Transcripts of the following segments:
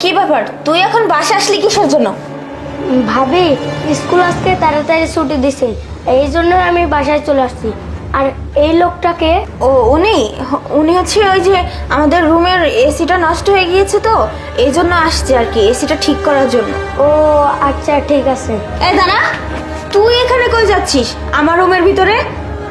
কি ব্যাপার, তুই এখন বাসা আসলি কিসের জন্য? ভাবি, স্কুল আজকে তাড়াতাড়ি ছুটি দিছে, এই জন্য আমি বাসায় চলে আসছি। আর এই লোকটাকে ও উনি উনি হচ্ছে ওই যে আমাদের রুমের এসিটা নষ্ট হয়ে গিয়েছে, তো এই জন্য আসছে আর কি, এসিটা ঠিক করার জন্য। ও আচ্ছা, ঠিক আছে। এই দাঁড়া, তুই এখানে কই যাচ্ছিস? আমার রুমের ভিতরে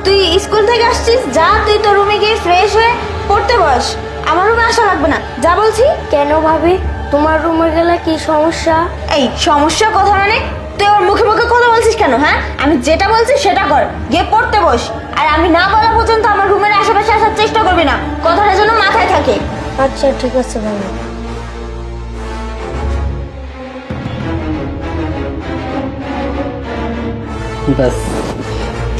তুই স্কুল থেকে আসছিস, যা তুই তোর রুমে গিয়ে ফ্রেশ হয়ে পড়তে বস। আমার রুমে আসা লাগবে না, যা বলছি। কেন ভাবি, তোমার রুমে গেলে কি সমস্যা? এই সমস্যা কথা মানে তুই ওর মুখে মুখে কথা বলছিস কেন? হ্যাঁ, আমি যেটা বলছি সেটা কর, গিয়ে পড়তে বস। আর আমি না বলা পর্যন্ত আমার রুমের আশেপাশে আসার চেষ্টা করবি না, কথাটা যেন মাথায় থাকে। আচ্ছা ঠিক আছে ভাবি। বাস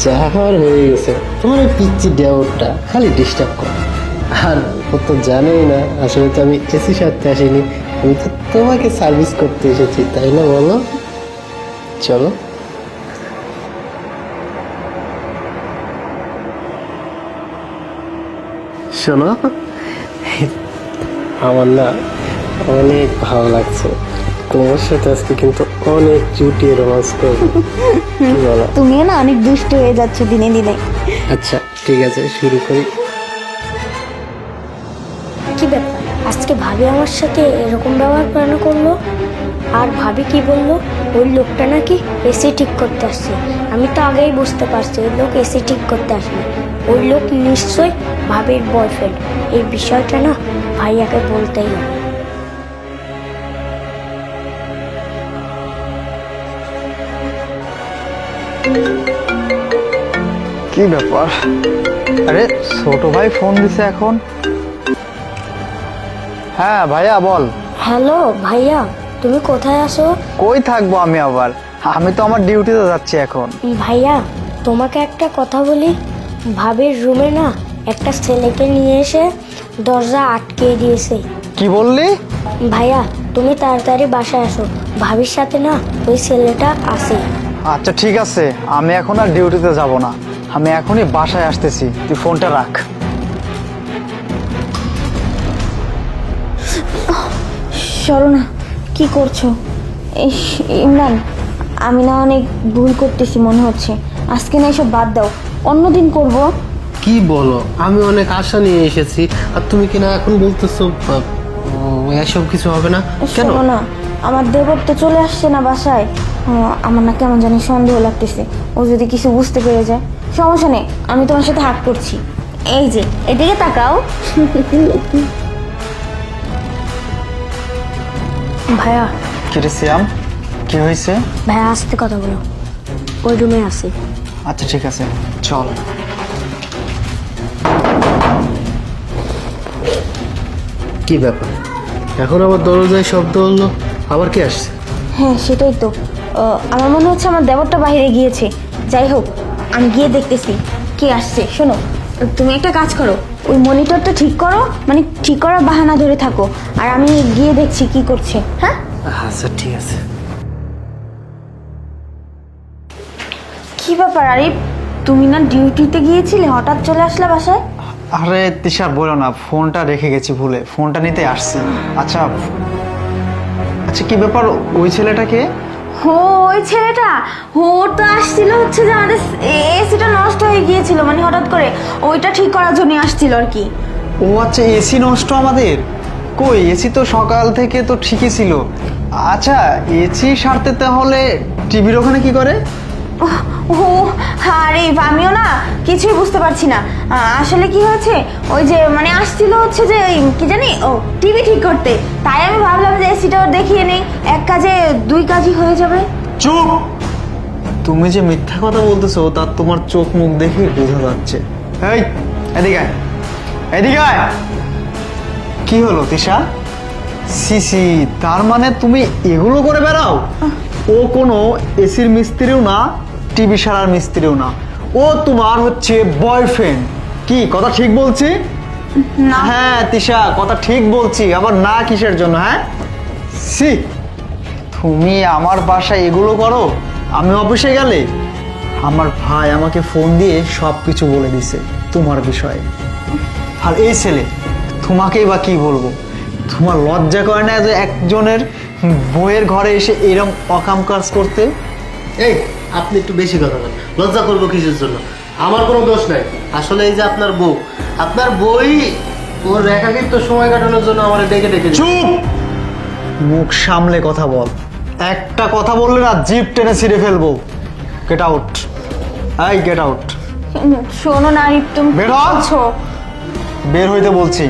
চা খাওয়ার হয়ে গেছে। তোমার ওই পিচ্ছি ডেওরটা খালি ডিস্টার্ব করে, আর ও তো জানেই না আসলে তো আমি এসি সারতে আসিনি, আমি তো তোমাকে সার্ভিস করতে এসেছি, তাই না বলো? চলো। শোনো, আমার না অনেক ভালো লাগছে, তোমার সাথে আজকে কিন্তু অনেক জুটিয়ে রোমান্স করবো, কি বলো? তুমিও না অনেক দুষ্ট হয়ে যাচ্ছ দিনে দিনে। আচ্ছা ঠিক আছে, শুরু করি। কি ব্যাপার, আজকে ভাবি আমার সাথে এরকম ব্যবহার কেন করলো? আর ভাবি কি বললো, ওই লোকটা নাকি এসি ঠিক করতে আসছে। আমি তো আগেই বুঝতে পারছি ওই লোক এসি ঠিক করতে আসেনি, ওই লোক নিশ্চয়ই ভাবির বয়ফ্রেন্ড। এই বিষয়টা না ভাইয়াকে বলতেই হবে। কি ব্যাপার? আরে ছোট ভাই ফোন দিছে এখন। হ্যাঁ ভাইয়া বল। হ্যালো ভাইয়া, তুমি কোথায় আছো? কই থাকবো আমি আবার, আমি তো আমার ডিউটিতে যাচ্ছি এখন। ভাইয়া তোমাকে একটা কথা বলি, ভাবির রুমে না একটা ছেলেকে নিয়ে এসে দরজা আটকে দিয়েছে। কি বললি? ভাইয়া তুমি তাড়াতাড়ি বাসায় আসো, ভাবির সাথে না ওই ছেলেটা আছে। আচ্ছা ঠিক আছে, আমি এখন আর ডিউটিতে যাব না, আমি এখনই বাসায় আসতেছি, তুই ফোনটা রাখ। শরণা, কি করছো? ইমরান, আমি না অনেক ভুল করতেছি মনে হচ্ছে, আজকে না এসব বাদ দাও, অন্যদিন করব। কি বলো, আমি অনেক আশা নিয়ে এসেছি আর তুমি কিনা এখন বলতেছো এসব কিছু হবে না কেন? শোনো না, আমার দেবর তো চলে আসছে না বাসায়, আমার না কেমন জানি সন্দেহ লাগতেছে, ও যদি কিছু বুঝতে পেরে যায়। সমস্যা নেই, আমি তোমার সাথে হাত করছি। এই যে এদিকে তাকাও। ভাইয়া, কি রে সিয়াম, কি হয়েছে? ভাইয়া আসতে কথা বলো, ওই রুমে আছে। আচ্ছা ঠিক আছে, চল। কি ব্যাপার, এখন আবার দরজায় শব্দ হলো, আবার কে আসছে? হ্যাঁ সেটাই তো, আমার মনে হচ্ছে আমার দেবরটা বাইরে গিয়েছে। যাই হোক, আমি গিয়ে দেখতেছি কে আসছে। শোনো, তুমি একটা কাজ করো, ওই মনিটরটা ঠিক করো, মানে ঠিক করার বাহানা ধরে থাকো, আর আমি গিয়ে দেখছি কি করছে। হ্যাঁ আচ্ছা ঠিক আছে। কি ব্যাপার আরিফ, তুমি না ডিউটিতে গিয়েছিলে, হঠাৎ চলে আসলে বাসায়? আরে তিশা বলো না, ফোনটা রেখে গেছি ভুলে, ফোনটা নিতে আসছি। আচ্ছা আচ্ছা, কি ব্যাপার, ওই ছেলেটাকে? হো, ওই ছেলেটা, ওর তো আসছিল হচ্ছে যে আমাদের এসিটা নষ্ট হয়ে গিয়েছিল, মানে হঠাৎ করে ওইটা ঠিক করার জন্য আসছিল আর কি। ও আচ্ছা, এসি নষ্ট আমাদের? কই, এসি তো সকাল থেকে তো ঠিকই ছিল। আচ্ছা, এসি সারতে তাহলে টিভির ওখানে কি করে? ও আরে আমিও না কিছুই বুঝতে পারছি না, আসলে কি হয়েছে, ওই যে মানে আসছিল হচ্ছে যে কি জানি, ও টিভি ঠিক করতে, তাই আমি ভাবলাম যে এসিটাও দেখিয়ে নেই, এক কাজে দুই কাজই হয়ে যাবে। চুপ! তুমি যে মিথ্যা কথা বলতেছো তার তোমার চোখ মুখ দেখে বোঝা যাচ্ছে। এই এদিকে আয়, এদিকে আয়। কি হলো তিশা? সিসি, তার মানে তুমি এগুলো করে বেড়াও? ও কোনো এসির মিস্ত্রিও না, টিভি সারার মিস্ত্রিও না, ও তোমার হচ্ছে বয়ফ্রেন্ড। কি কথা ঠিক বলছি? না হ্যাঁ তিশা, কথা ঠিক বলছি, আবার না কিসের জন্য? হ্যাঁ সি, তুমি আমার বাসায় এগুলো করো, আমি অফিসে গেলে আমার ভাই আমাকে ফোন দিয়ে সব কিছু বলে দিছে তোমার বিষয়ে। আর এই ছেলে, তোমাকেই বা কি বলবো, তোমার লজ্জা করে না যে একজনের বউয়ের ঘরে এসে এরকম অকাম কাজ করতে? এই আপনি একটু বেশি কথা বলেন, লজ্জা করবো কিসের জন্য? আমার কোনো দোষ নাই। আসলে এই যে আপনার বই ওর একাকিত্ব সময় কাটানোর জন্য আমার ডেকে ডেকে চুপ! মুখ সামলে কথা বল। একটা কথা বললে না জিভ টেনে ছিঁড়ে ফেলবো। Get out. I get out. শোনো না আরিফ, তুমি বের হ। বলছো বের হইতে বলছি।